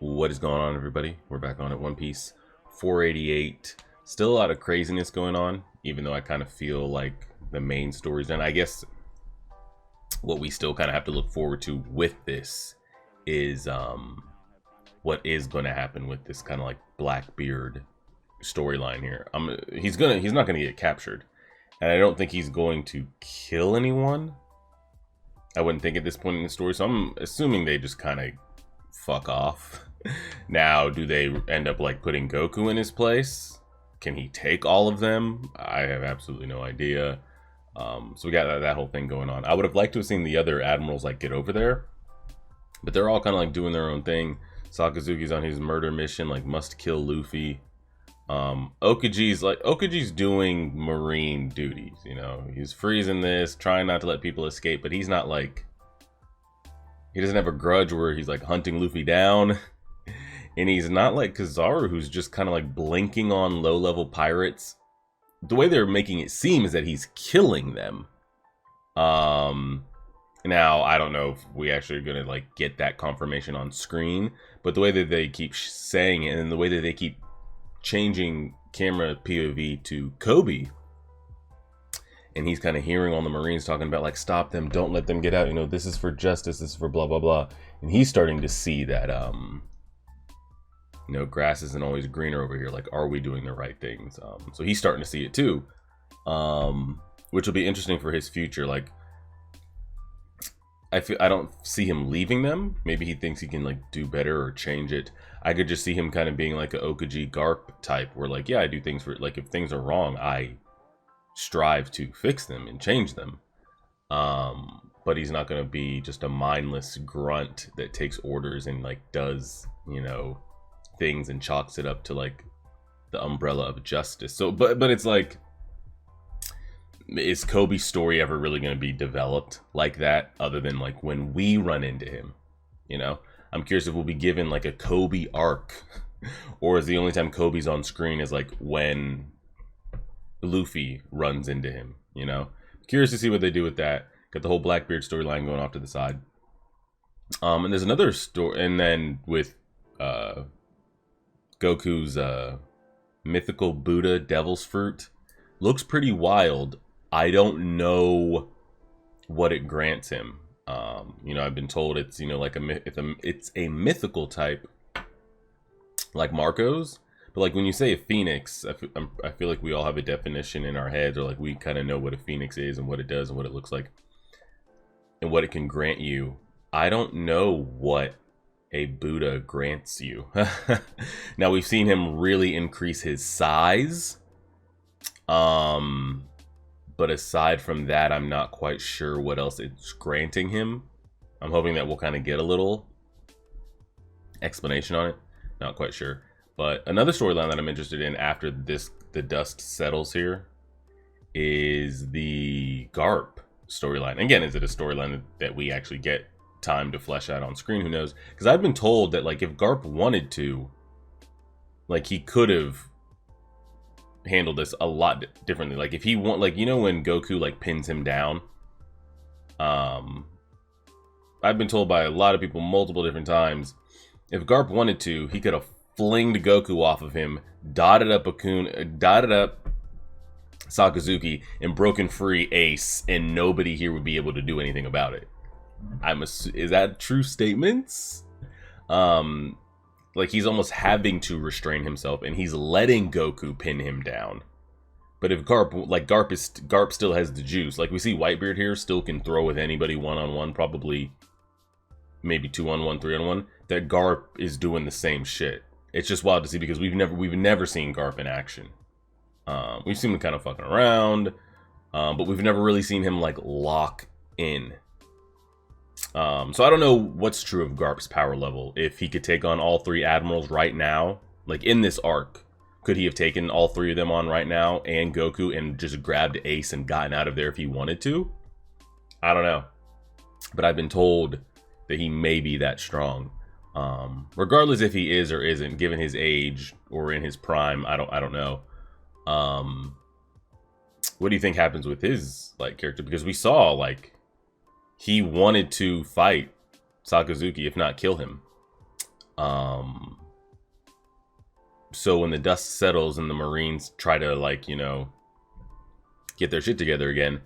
What is going on, everybody? We're back on at One Piece 488. Still a lot of craziness going on, even though I kind of feel like the main story's done. I guess what we still kind of have to look forward to with this is what is going to happen with this kind of like Blackbeard storyline here. He's not gonna get captured, and I don't think he's going to kill anyone. I wouldn't think at this point in the story, so I'm assuming they just kind of fuck off. Now, do they end up like putting Goku in his place? Can he take all of them? I have absolutely no idea. So we got that whole thing going on. I would have liked to have seen the other admirals like get over there, but they're all kind of like doing their own thing. Sakazuki's on his murder mission, like must kill Luffy. Okaji's doing marine duties, you know. He's freezing this, trying not to let people escape, but he's not like, he doesn't have a grudge where he's like hunting Luffy down. And he's not like Kizaru, who's just kind of like blinking on low-level pirates. The way they're making it seem is that he's killing them. Now, I don't know if we actually are going to like get that confirmation on screen, but the way that they keep saying it and the way that they keep changing camera POV to Coby, and he's kind of hearing all the Marines talking about like, stop them, don't let them get out, you know, this is for justice, this is for blah blah blah, and he's starting to see that you know, grass isn't always greener over here, like, are we doing the right things? So he's starting to see it too, which will be interesting for his future. Like, I don't see him leaving them. Maybe he thinks he can like do better or change it. I could just see him kind of being like a Okaji Garp type, where like, yeah, I do things for, like, if things are wrong, I strive to fix them and change them. But he's not going to be just a mindless grunt that takes orders and like does, you know, things and chalks it up to like the umbrella of justice. So but it's like, is Coby's story ever really going to be developed like that, other than like when we run into him? You know, I'm curious if we'll be given like a Coby arc, or is the only time Coby's on screen is like when Luffy runs into him, you know? Curious to see what they do with that. Got the whole Blackbeard storyline going off to the side. And there's another story, and then with Goku's mythical Buddha Devil's Fruit. Looks pretty wild. I don't know what it grants him. You know, I've been told it's, you know, like it's a mythical type, like Marco's. But like when you say a phoenix, I feel like we all have a definition in our heads, or like we kind of know what a phoenix is and what it does and what it looks like and what it can grant you. I don't know what a Buddha grants you. Now, we've seen him really increase his size. But aside from that, I'm not quite sure what else it's granting him. I'm hoping that we'll kind of get a little explanation on it. Not quite sure. But another storyline that I'm interested in after the dust settles here, is the Garp storyline. Again, is it a storyline that we actually get time to flesh out on screen? Who knows? Because I've been told that like if Garp wanted to, like, he could have handled this a lot differently. Like if he want, like, you know, when Goku like pins him down, I've been told by a lot of people multiple different times, if Garp wanted to, he could have flinged Goku off of him, dotted up Sakazuki, and broken free Ace, and nobody here would be able to do anything about it. Is that true statements? Like he's almost having to restrain himself, and he's letting Goku pin him down. But if Garp still has the juice. Like we see Whitebeard here still can throw with anybody one-on-one, probably maybe 2-on-1, 3-on-1. That Garp is doing the same shit. It's just wild to see because we've never seen Garp in action. We've seen him kind of fucking around, but we've never really seen him like lock in. So I don't know what's true of Garp's power level. If he could take on all three admirals right now, like in this arc, could he have taken all three of them on right now and Goku and just grabbed Ace and gotten out of there if he wanted to? I don't know. But I've been told that he may be that strong. Regardless if he is or isn't, given his age or in his prime, I don't know. What do you think happens with his like character? Because we saw like he wanted to fight Sakazuki, if not kill him. So when the dust settles and the Marines try to, like, you know, get their shit together again,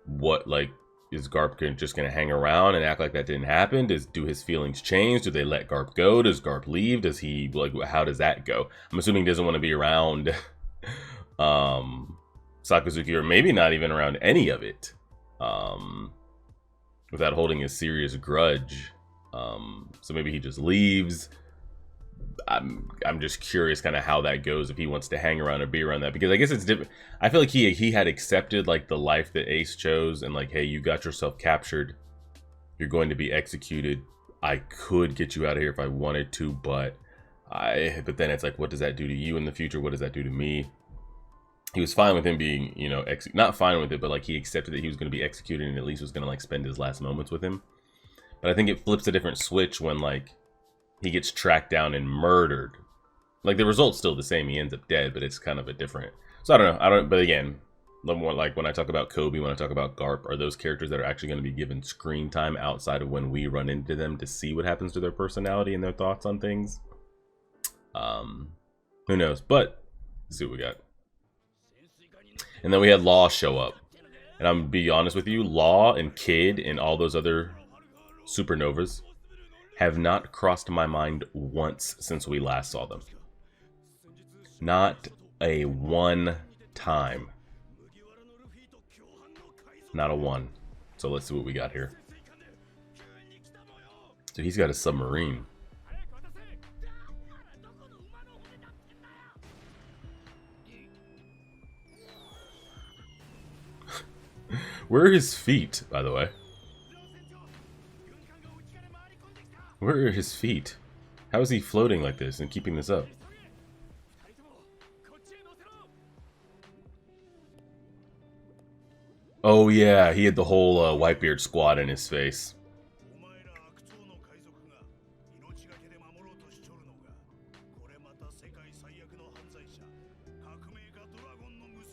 what, like, is Garp just gonna hang around and act like that didn't happen? Do his feelings change? Do they let Garp go? Does Garp leave? Does he, like, how does that go? I'm assuming he doesn't want to be around Sakazuki, or maybe not even around any of it, without holding a serious grudge. So maybe he just leaves. I'm just curious kind of how that goes, if he wants to hang around or be around that, because I guess it's different. I feel like he had accepted, like, the life that Ace chose, and, like, hey, you got yourself captured, you're going to be executed. I could get you out of here if I wanted to, but then it's like, what does that do to you in the future? What does that do to me? He was fine with him being, you know, not fine with it, but, like, he accepted that he was going to be executed and at least was going to, like, spend his last moments with him. But I think it flips a different switch when, like, he gets tracked down and murdered. Like, the result's still the same. He ends up dead, but it's kind of a different. So I don't know. But again, a little more like when I talk about Coby, when I talk about Garp, are those characters that are actually going to be given screen time outside of when we run into them to see what happens to their personality and their thoughts on things? Who knows? But let's see what we got. And then we had Law show up. And I'm going to be honest with you, Law and Kid and all those other supernovas have not crossed my mind once since we last saw them. Not a one time. Not a one. So let's see what we got here. So he's got a submarine. Where are his feet, by the way? Where are his feet? How is he floating like this and keeping this up? Oh yeah, he had the whole Whitebeard squad in his face.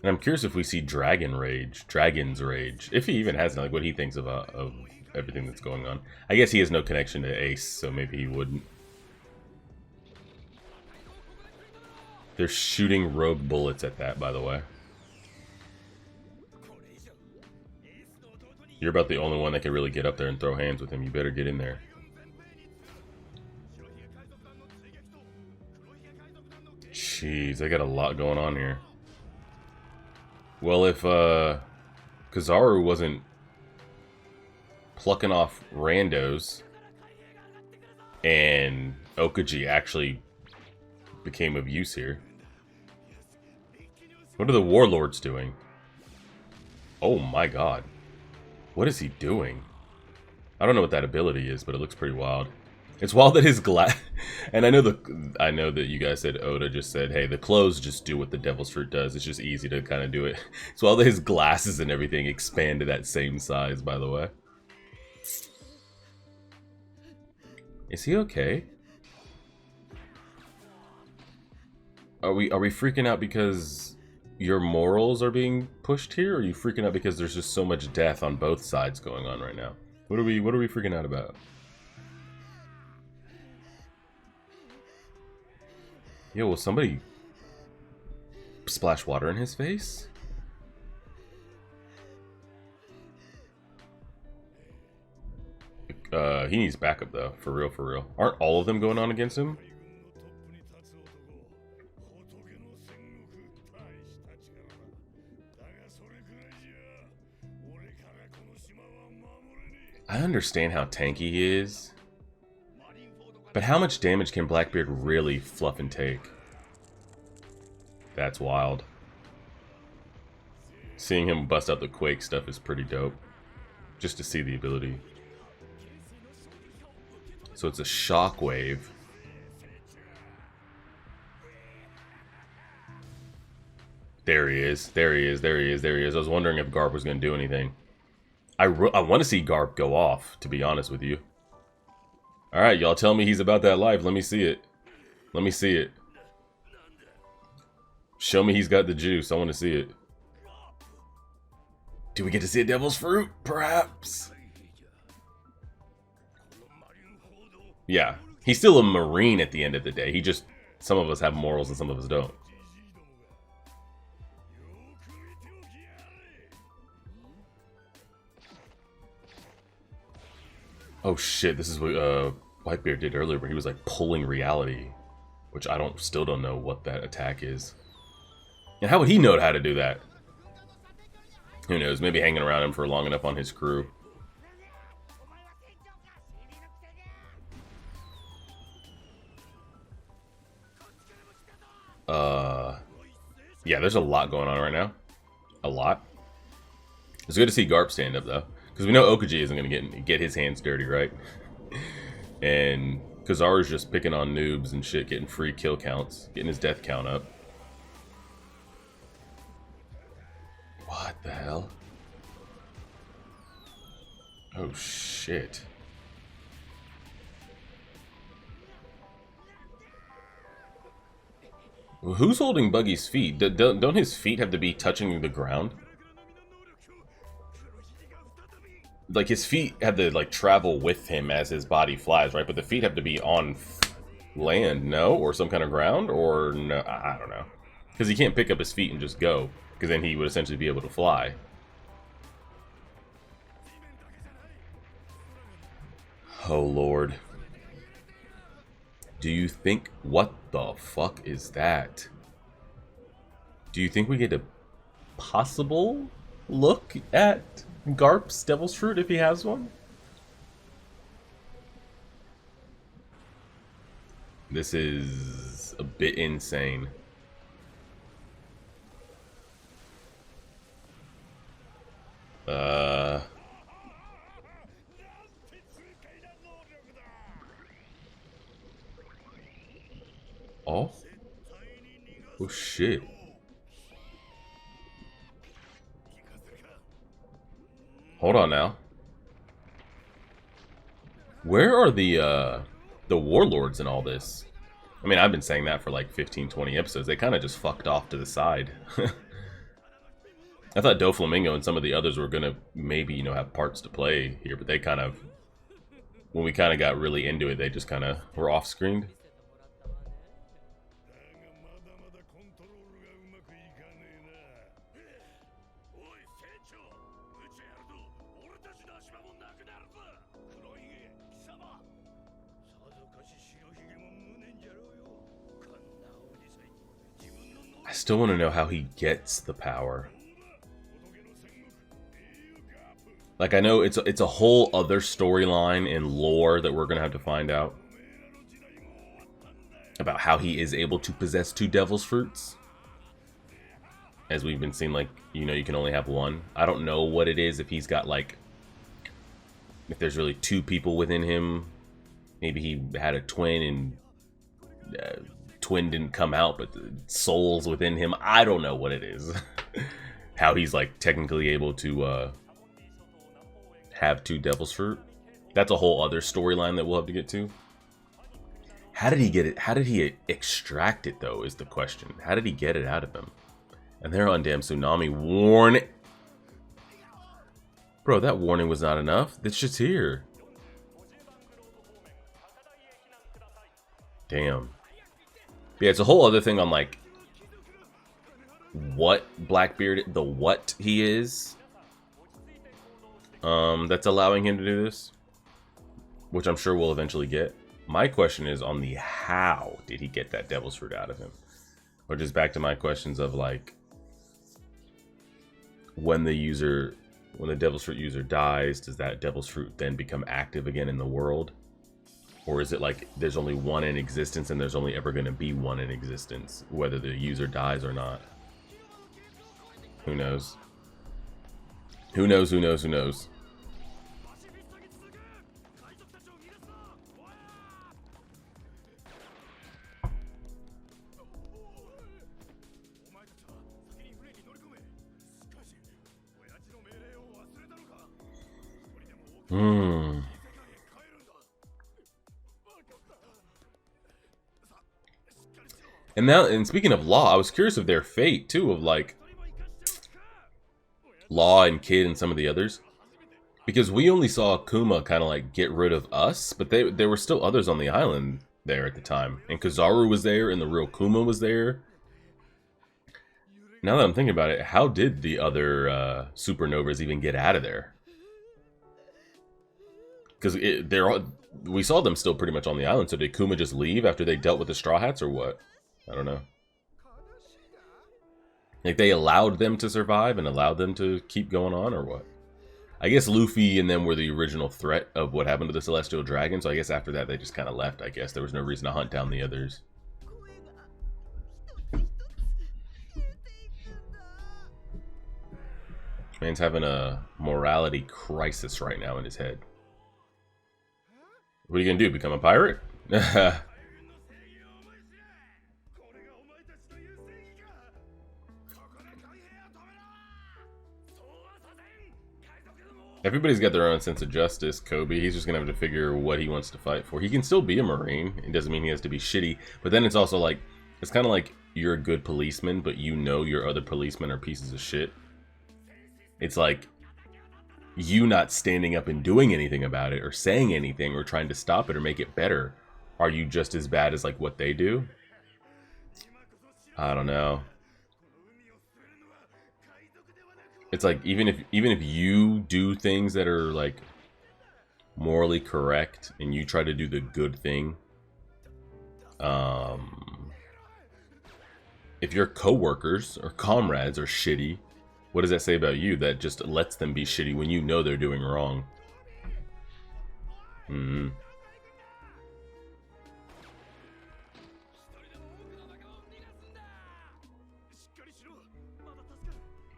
And I'm curious if we see Dragon's Rage, if he even has, like, what he thinks of everything that's going on. I guess he has no connection to Ace, so maybe he wouldn't. They're shooting rogue bullets at that, by the way. You're about the only one that can really get up there and throw hands with him. You better get in there. Jeez, they got a lot going on here. Well, if Kizaru wasn't plucking off randos and Okaji actually became of use here. What are the warlords doing? Oh my god. What is he doing? I don't know what that ability is, but it looks pretty wild. It's wild that his glass... And I know that you guys said, Oda just said, hey, the clothes just do what the devil's fruit does. It's just easy to kind of do it. It's wild that his glasses and everything expand to that same size, by the way. Is he okay? Are we freaking out because your morals are being pushed here? Or are you freaking out because there's just so much death on both sides going on right now? What are we freaking out about? Yo, will somebody splash water in his face? He needs backup though, for real, for real. Aren't all of them going on against him? I understand how tanky he is, but how much damage can Blackbeard really fluff and take? That's wild. Seeing him bust out the Quake stuff is pretty dope. Just to see the ability. So it's a shockwave. There he is. There he is. There he is. There he is. I was wondering if Garp was going to do anything. I want to see Garp go off, to be honest with you. Alright, y'all tell me he's about that life. Let me see it. Let me see it. Show me he's got the juice. I want to see it. Do we get to see a devil's fruit? Perhaps? Yeah. He's still a Marine at the end of the day. He just, some of us have morals and some of us don't. Oh shit, this is what Blackbeard did earlier where he was like pulling reality. Which I still don't know what that attack is. And how would he know how to do that? Who knows, maybe hanging around him for long enough on his crew. Yeah, there's a lot going on right now. A lot. It's good to see Garp stand up though, because we know Okaji isn't going to get his hands dirty, right? And Kizaru's just picking on noobs and shit, getting free kill counts, getting his death count up. What the hell? Oh shit. Who's holding Buggy's feet? Don't his feet have to be touching the ground? Like, his feet have to, like, travel with him as his body flies, right? But the feet have to be on land, no? Or some kind of ground? Or no? I don't know. Because he can't pick up his feet and just go. Because then he would essentially be able to fly. Oh, Lord. Do you think... What the fuck is that? Do you think we get a possible look at Garp's Devil's Fruit if he has one? This is a bit insane. Oh. Oh shit. Hold on now. Where are the warlords in all this? I mean, I've been saying that for like 15, 20 episodes. They kind of just fucked off to the side. I thought Doflamingo and some of the others were gonna maybe, you know, have parts to play here, but they kind of, when we kind of got really into it, they just kind of were off-screened. I still want to know how he gets the power. Like, I know it's a whole other storyline and lore that we're gonna have to find out about how he is able to possess 2 devil's fruits. As we've been seeing, like, you know, you can only have one. I don't know what it is, if he's got like, if there's really 2 people within him. Maybe he had a twin and twin didn't come out, but the souls within him. I don't know what it is. How he's like technically able to have 2 devil's fruit. That's a whole other storyline that we'll have to get to. How did he get it? How did he extract it though is the question. How did he get it out of him? And they're on damn tsunami warning. Bro, that warning was not enough. This shit's here. Damn. Yeah, it's a whole other thing on like what Blackbeard, what he is. That's allowing him to do this, which I'm sure we'll eventually get. My question is on the how did he get that devil's fruit out of him? Or just back to my questions of like, when the devil's fruit user dies, does that devil's fruit then become active again in the world? Or is it like there's only one in existence and there's only ever going to be one in existence, whether the user dies or not? Who knows? Who knows, who knows, who knows? And speaking of Law, I was curious of their fate too, of like Law and Kid and some of the others. Because we only saw Kuma kind of like get rid of us, but there were still others on the island there at the time. And Kizaru was there, and the real Kuma was there. Now that I'm thinking about it, how did the other supernovas even get out of there? Because we saw them still pretty much on the island. So did Kuma just leave after they dealt with the Straw Hats, or what? I don't know. Like they allowed them to survive and allowed them to keep going on, or what? I guess Luffy and them were the original threat of what happened to the Celestial Dragon. So I guess after that they just kind of left. I guess there was no reason to hunt down the others. Man's having a morality crisis right now in his head. What are you gonna do? Become a pirate? Everybody's got their own sense of justice, Coby. He's just gonna have to figure what he wants to fight for. He can still be a Marine. It doesn't mean he has to be shitty. But then it's also like, it's kind of like you're a good policeman, but you know your other policemen are pieces of shit. It's like you not standing up and doing anything about it or saying anything or trying to stop it or make it better. Are you just as bad as like what they do? I don't know. It's like even if you do things that are like morally correct and you try to do the good thing, if your coworkers or comrades are shitty, what does that say about you? That just lets them be shitty when you know they're doing wrong.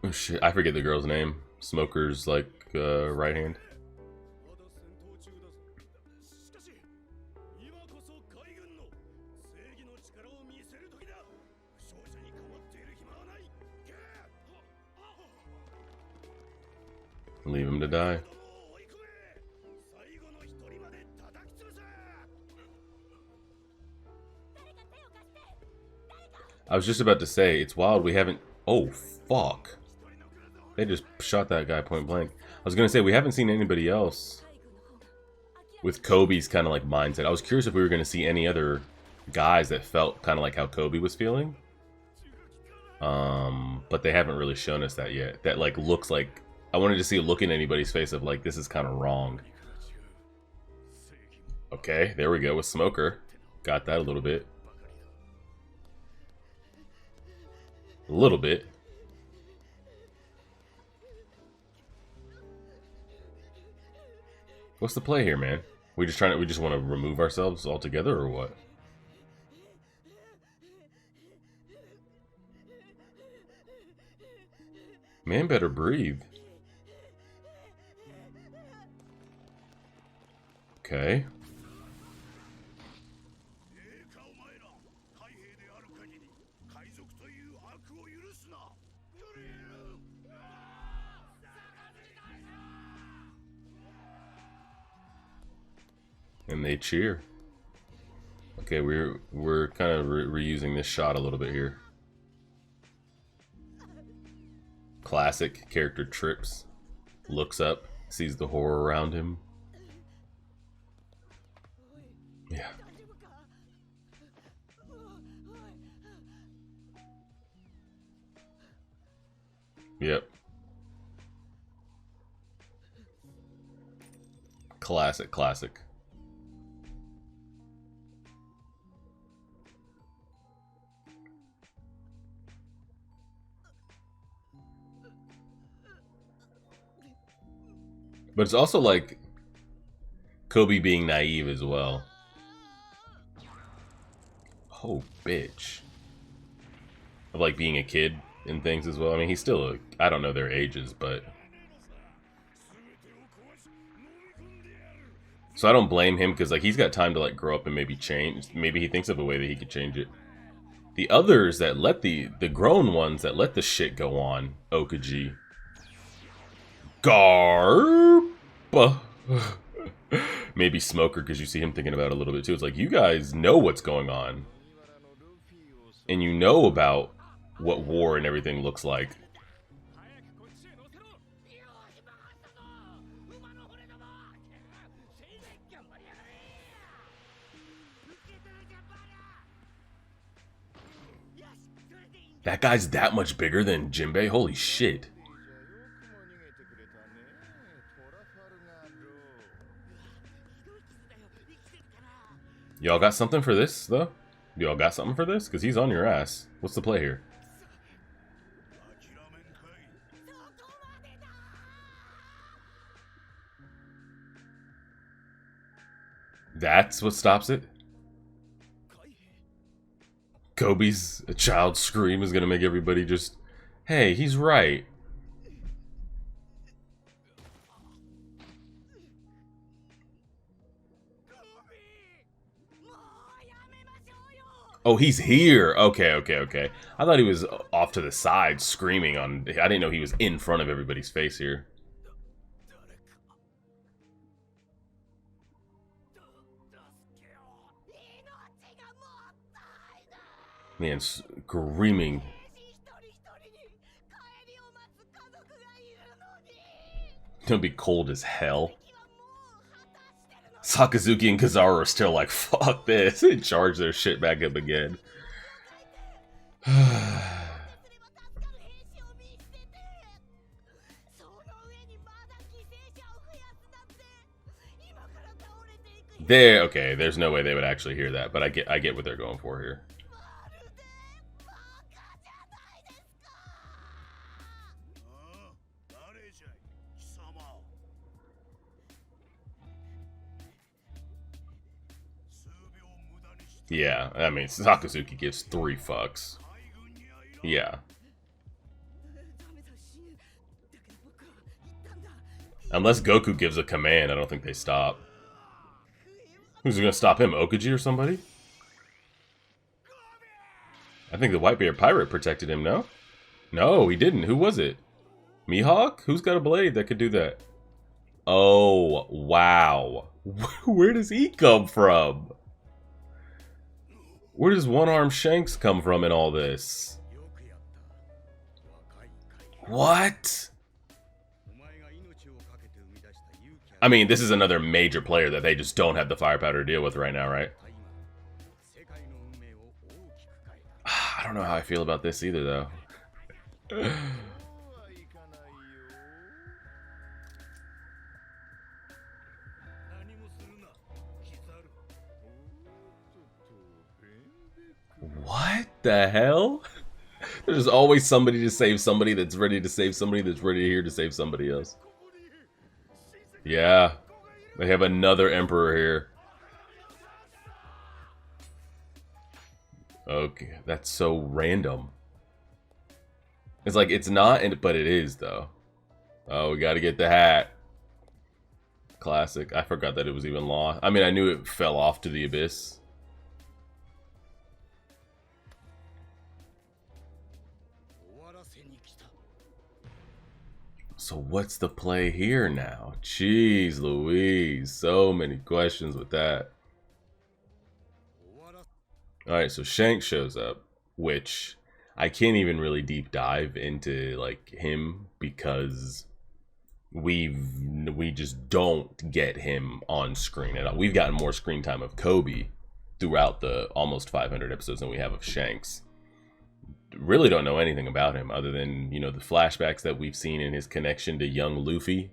Oh shit, I forget the girl's name. Smoker's like right hand. Leave him to die. I was just about to say, it's wild we haven't... Oh, fuck. They just shot that guy point blank. I was going to say, we haven't seen anybody else with Kobe's kind of like mindset. I was curious if we were going to see any other guys that felt kind of like how Coby was feeling. But they haven't really shown us that yet. That like looks like... I wanted to see a look in anybody's face of like, this is kind of wrong. Okay, there we go with Smoker. Got that a little bit. A little bit. What's the play here, man? We just want to remove ourselves altogether, or what? Man better breathe. Okay. And they cheer. Okay, we're kind of reusing this shot a little bit here. Classic character trips. Looks up, sees the horror around him. Yeah. Yep. Classic, classic. But it's also like Coby being naive as well. Oh, bitch. Of like being a kid and things as well. I mean, he's still I don't know their ages, but... So I don't blame him, because like he's got time to like grow up and maybe change. Maybe he thinks of a way that he could change it. The others that let the grown ones that let the shit go on, Okaji. Garp. Maybe Smoker, because you see him thinking about it a little bit too. It's like, you guys know what's going on. And you know about what war and everything looks like. That guy's that much bigger than Jinbei? Holy shit. Y'all got something for this, though? Y'all got something for this? Because he's on your ass. What's the play here? That's what stops it? Coby's a child scream is going to make everybody just... Hey, he's right. Oh, he's here. Okay, okay, okay. I thought he was off to the side screaming on... I didn't know he was in front of everybody's face here. Man, screaming. It'll be cold as hell. Sakazuki and Kizaru are still like, fuck this, and charge their shit back up again. Okay, there's no way they would actually hear that, but I get what they're going for here. Yeah, I mean, Sakazuki gives 3 fucks. Yeah. Unless Goku gives a command, I don't think they stop. Who's gonna stop him? Okuji or somebody? I think the Whitebeard pirate protected him, no? No, he didn't. Who was it? Mihawk? Who's got a blade that could do that? Oh, wow. Where does he come from? Where does one-armed Shanks come from in all this? What? I mean, this is another major player that they just don't have the firepower to deal with right now, right? I don't know how I feel about this either, though. What the hell? There's always somebody to save somebody that's ready to save somebody that's ready here to save somebody else. Yeah. They have another emperor here. Okay, that's so random. It's like, it's not, but it is, though. Oh, we gotta get the hat. Classic. I forgot that it was even Law. I mean, I knew it fell off to the abyss. So what's the play here now? Jeez Louise, so many questions with that. Alright, so Shanks shows up, which I can't even really deep dive into like him because we just don't get him on screen at all. We've gotten more screen time of Coby throughout the almost 500 episodes than we have of Shanks. Really don't know anything about him other than, you know, the flashbacks that we've seen in his connection to young Luffy.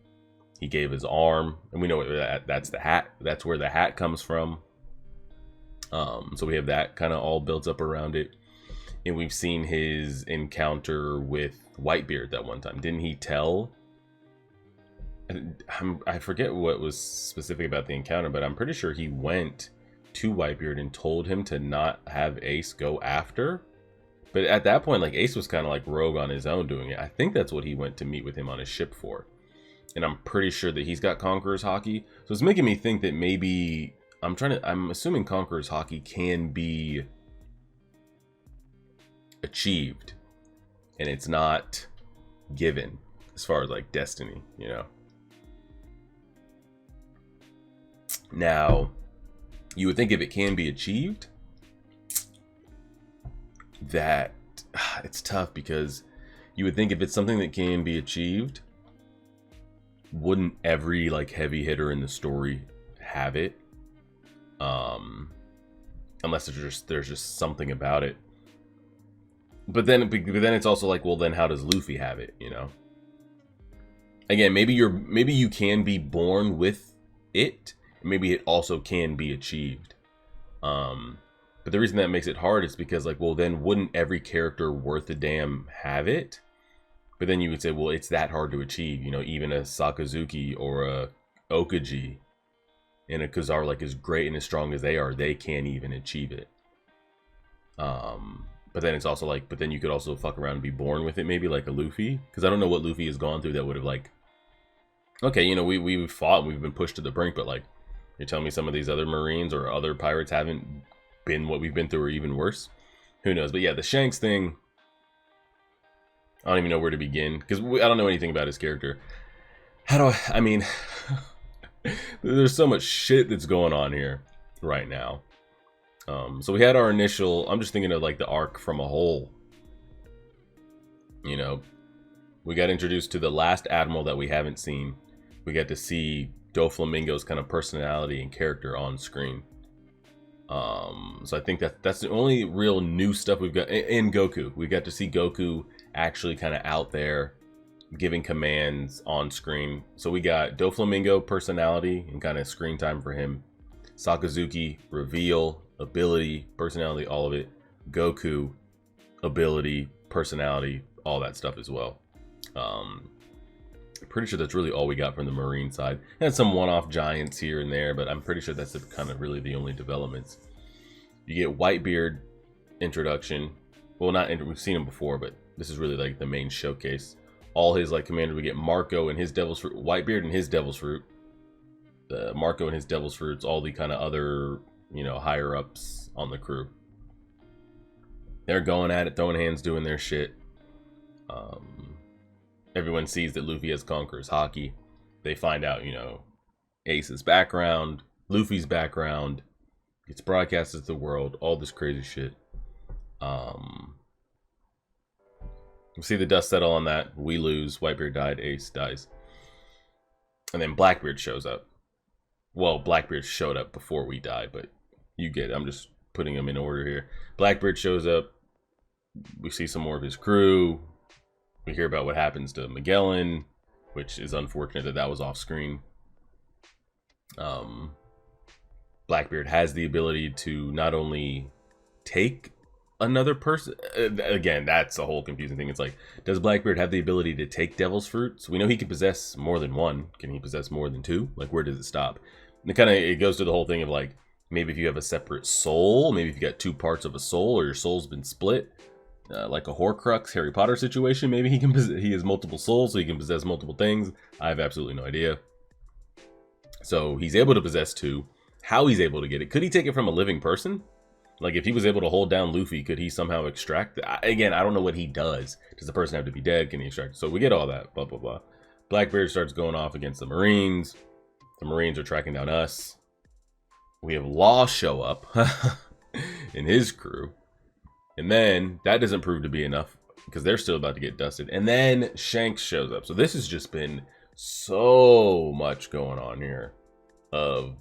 He gave his arm, and we know that's the hat. That's where the hat comes from. So we have that kind of all built up around it. And we've seen his encounter with Whitebeard that one time. Didn't he tell? I forget what was specific about the encounter, but I'm pretty sure he went to Whitebeard and told him to not have Ace go after. But at that point, like, Ace was kind of like rogue on his own doing it. I think that's what he went to meet with him on his ship for. And I'm pretty sure that he's got Conqueror's Haki. So it's making me think that maybe... I'm assuming Conqueror's Haki can be achieved. And it's not given as far as, like, destiny, you know? Now, you would think if it can be achieved... that it's tough because you would think if it's something that can be achieved, wouldn't every like heavy hitter in the story have it? Unless there's just something about it. but then it's also like, well, then how does Luffy have it? You know. Again, maybe you can be born with it. Maybe it also can be achieved. But the reason that makes it hard is because, like, well, then wouldn't every character worth a damn have it? But then you would say, well, it's that hard to achieve. You know, even a Sakazuki or a Okaji and a Kazar, like, as great and as strong as they are, they can't even achieve it. But then it's also like, but then you could also fuck around and be born with it, maybe like a Luffy. Because I don't know what Luffy has gone through that would have, like, okay, you know, we've fought and we've been pushed to the brink, but, like, you're telling me some of these other Marines or other pirates haven't been what we've been through or even worse? Who knows? But yeah, the Shanks thing, I don't even know where to begin because I don't know anything about his character. I mean, there's so much shit that's going on here right now. So we had our initial, I'm just thinking of like the arc from a whole. You know, we got introduced to the last admiral that we haven't seen. We got to see Doflamingo's kind of personality and character on screen. So I think that's the only real new stuff we've got in Goku. We got to see Goku actually kind of out there giving commands on screen. So we got Doflamingo personality and kind of screen time for him. Sakazuki reveal, ability, personality, all of it. Goku ability, personality, all that stuff as well. Pretty sure that's really all we got from the Marine side. And some one-off giants here and there, but I'm pretty sure that's kind of really the only developments. You get Whitebeard introduction. Well, we've seen him before, but this is really like the main showcase. All his like commanders. We get Marco and his Devil's Fruit, Whitebeard and his Devil's Fruit, Marco and his Devil's Fruits, all the kind of other, you know, higher ups on the crew. They're going at it, throwing hands, doing their shit. Everyone sees that Luffy has Conqueror's Haki. They find out, you know, Ace's background, Luffy's background. It's broadcasted to the world, all this crazy shit. We see the dust settle on that. We lose. Whitebeard died. Ace dies. And then Blackbeard shows up. Well, Blackbeard showed up before we died, but you get it. I'm just putting them in order here. Blackbeard shows up. We see some more of his crew. We hear about what happens to Magellan, which is unfortunate that was off screen. Blackbeard has the ability to not only take another person. Again, that's a whole confusing thing. It's like, does Blackbeard have the ability to take Devil's Fruits? We know he can possess more than one. Can he possess more than two? Like, where does it stop? And it goes to the whole thing of like, maybe if you have a separate soul, maybe if you got two parts of a soul, or your soul's been split. Like a Horcrux Harry Potter situation, maybe he has multiple souls, so he can possess multiple things. I have absolutely no idea. So he's able to possess two. How he's able to get it? Could he take it from a living person? Like if he was able to hold down Luffy, could he somehow extract it? Again, I don't know what he does. Does the person have to be dead? Can he extract it? So we get all that. Blah blah blah. Blackbeard starts going off against the Marines. The Marines are tracking down us. We have Law show up and his crew. And then that doesn't prove to be enough because they're still about to get dusted. And then Shanks shows up. So this has just been so much going on here of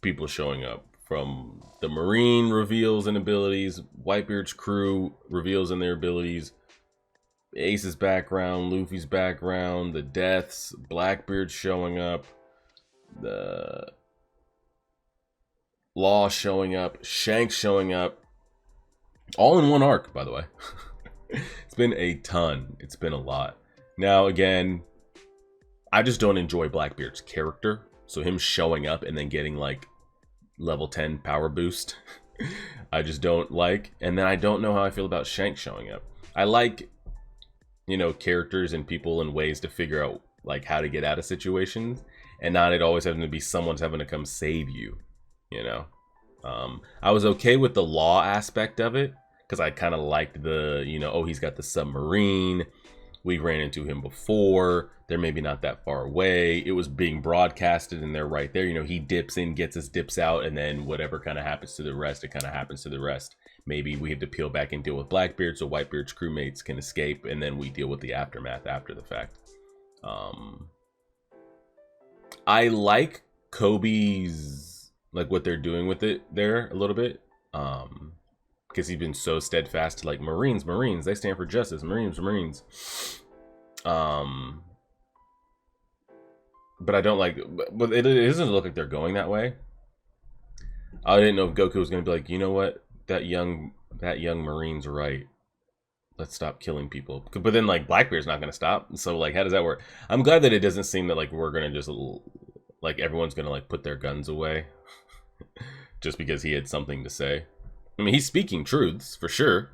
people showing up, from the Marine reveals and abilities, Whitebeard's crew reveals and their abilities, Ace's background, Luffy's background, the deaths, Blackbeard showing up, the Law showing up, Shanks showing up. All in one arc, by the way. It's been a ton. It's been a lot. Now, again, I just don't enjoy Blackbeard's character. So him showing up and then getting like level 10 power boost, I just don't like. And then I don't know how I feel about Shanks showing up. I like, you know, characters and people and ways to figure out like how to get out of situations, and not it always having to be someone's having to come save you, you know. I was okay with the Law aspect of it because I kind of liked the, you know, oh, he's got the submarine. We ran into him before. They're maybe not that far away. It was being broadcasted and they're right there. You know, he dips in, gets us, dips out, and then whatever kind of happens to the rest, it kind of happens to the rest. Maybe we have to peel back and deal with Blackbeard so Whitebeard's crewmates can escape, and then we deal with the aftermath after the fact. I like Coby's, like what they're doing with it there a little bit. because he's been so steadfast to like Marines, they stand for justice, Marines. But I don't like, but it doesn't look like they're going that way. I didn't know if Goku was going to be like, you know what, that young Marine's right. Let's stop killing people. But then like Blackbeard's not going to stop. So like, how does that work? I'm glad that it doesn't seem that like we're going to just like everyone's going to like put their guns away just because he had something to say. I mean, he's speaking truths for sure,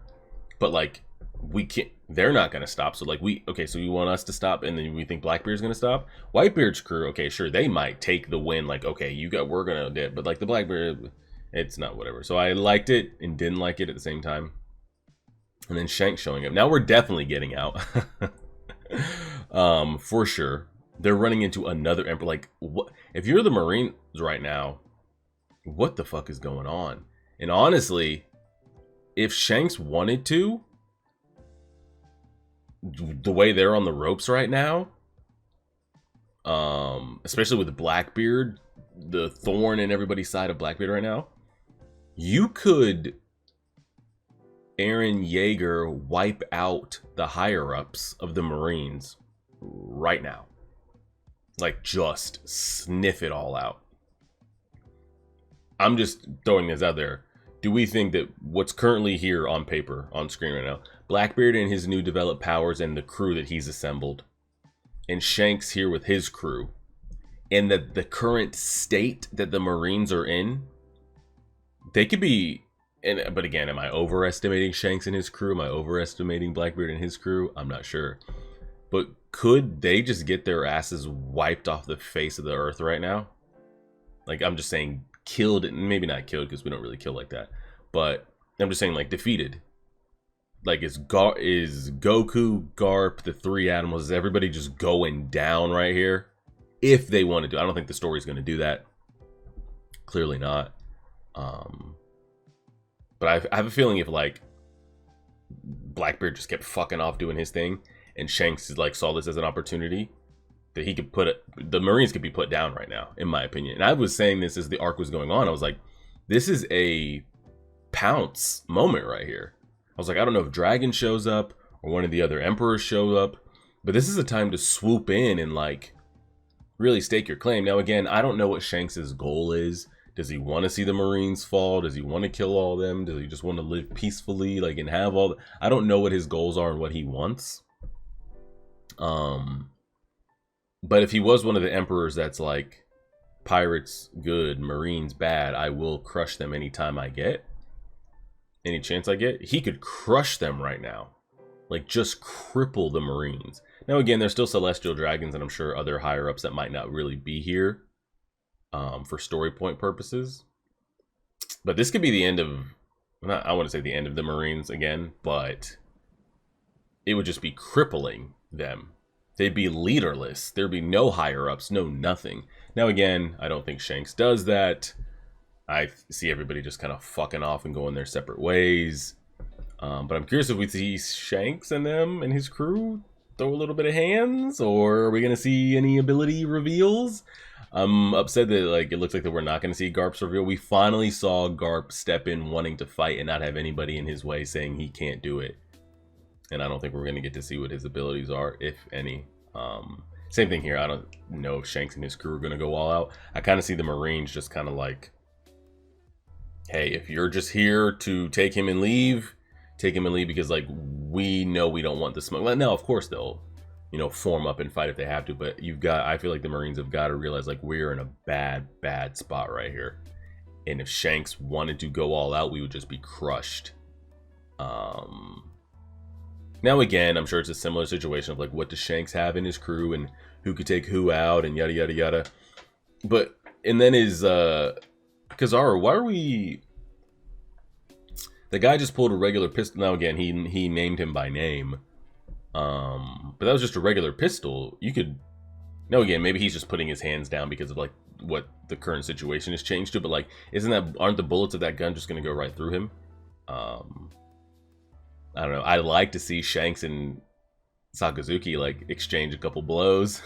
but like we can't. They're not going to stop. So like okay, so you want us to stop, and then we think Blackbeard's going to stop. Whitebeard's crew, okay, sure, they might take the win. Like, okay, we're going to do it, but like the Blackbeard, it's not whatever. So I liked it and didn't like it at the same time. And then Shanks showing up. Now we're definitely getting out. For sure. They're running into another emperor. Like, what? If you're the Marines right now, what the fuck is going on? And honestly, if Shanks wanted to, the way they're on the ropes right now, especially with Blackbeard, the thorn in everybody's side of Blackbeard right now, you could Eren Yeager wipe out the higher-ups of the Marines right now. Like, just sniff it all out. I'm just throwing this out there. Do we think that what's currently here on paper, on screen right now, Blackbeard and his new developed powers and the crew that he's assembled, and Shanks here with his crew, and the current state that the Marines are in, they could be... But again, am I overestimating Shanks and his crew? Am I overestimating Blackbeard and his crew? I'm not sure. But could they just get their asses wiped off the face of the earth right now? Like, I'm just saying killed, maybe not killed because we don't really kill like that. But I'm just saying like defeated. Like is Goku, Garp, the three animals, is everybody just going down right here? If they want to do, I don't think the story's going to do that. Clearly not. But I have a feeling if like Blackbeard just kept fucking off doing his thing, and Shanks like saw this as an opportunity, that he could the Marines could be put down right now, in my opinion. And I was saying this as the arc was going on. I was like, this is a pounce moment right here. I was like, I don't know if Dragon shows up or one of the other emperors show up, but this is a time to swoop in and like really stake your claim. Now again, I don't know what Shanks's goal is. Does he want to see the Marines fall? Does he want to kill all of them? Does he just want to live peacefully, like, and have all I don't know what his goals are and what he wants. But if he was one of the emperors that's like, pirates good, Marines bad, I will crush them anytime I get. Any chance I get, he could crush them right now. Like, just cripple the Marines. Now again, there's still Celestial Dragons, and I'm sure other higher-ups that might not really be here. For story point purposes, but this could be the end of, I want to say the end of the Marines again, but it would just be crippling them. They'd be leaderless. There'd be no higher ups, no nothing. Now again, I don't think Shanks does that. I see everybody just kind of fucking off and going their separate ways. But I'm curious if we see Shanks and them and his crew throw a little bit of hands, or are we gonna see any ability reveals? I'm upset that like it looks like that we're not going to see Garp's reveal. We finally saw Garp step in wanting to fight and not have anybody in his way saying he can't do it. And I don't think we're going to get to see what his abilities are, if any. Same thing here. I don't know if Shanks and his crew are going to go all out. I kind of see the Marines just kind of like, hey, if you're just here to take him and leave, because like we know we don't want the smoke. Well, no, of course they'll, you know, form up and fight if they have to, but I feel like the Marines have got to realize like we're in a bad spot right here. And if Shanks wanted to go all out, we would just be crushed. Now again, I'm sure it's a similar situation of like, what does Shanks have in his crew and who could take who out and yada yada yada. But and then is Kizaru, why are we, the guy just pulled a regular pistol. Now again, he named him by name. But that was just a regular pistol. You could, no, again, maybe he's just putting his hands down because of like what the current situation has changed to, but like, aren't the bullets of that gun just going to go right through him? I don't know. I'd like to see Shanks and Sakazuki like exchange a couple blows.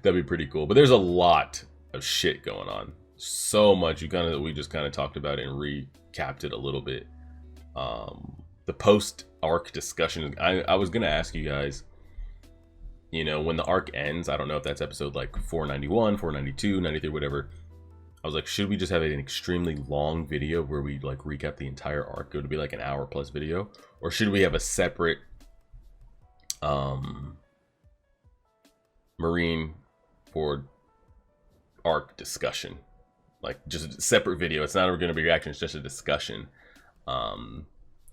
That'd be pretty cool. But there's a lot of shit going on. So much we just kind of talked about it and recapped it a little bit. the post arc discussion. I was gonna ask you guys, you know, when the arc ends, I don't know if that's episode like 491, 492, 93, whatever. I was like, should we just have an extremely long video where we like recap the entire arc? It would be like an hour plus video, or should we have a separate Marineford arc discussion, like just a separate video? It's not going to be reaction, it's just a discussion. I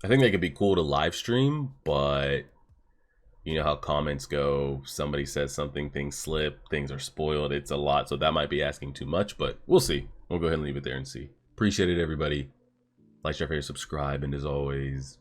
think that could be cool to live stream, but you know how comments go, somebody says something, things slip, things are spoiled, it's a lot, so that might be asking too much, but we'll see. We'll go ahead and leave it there and see. Appreciate it, everybody. Like, share, favorite, subscribe, and as always,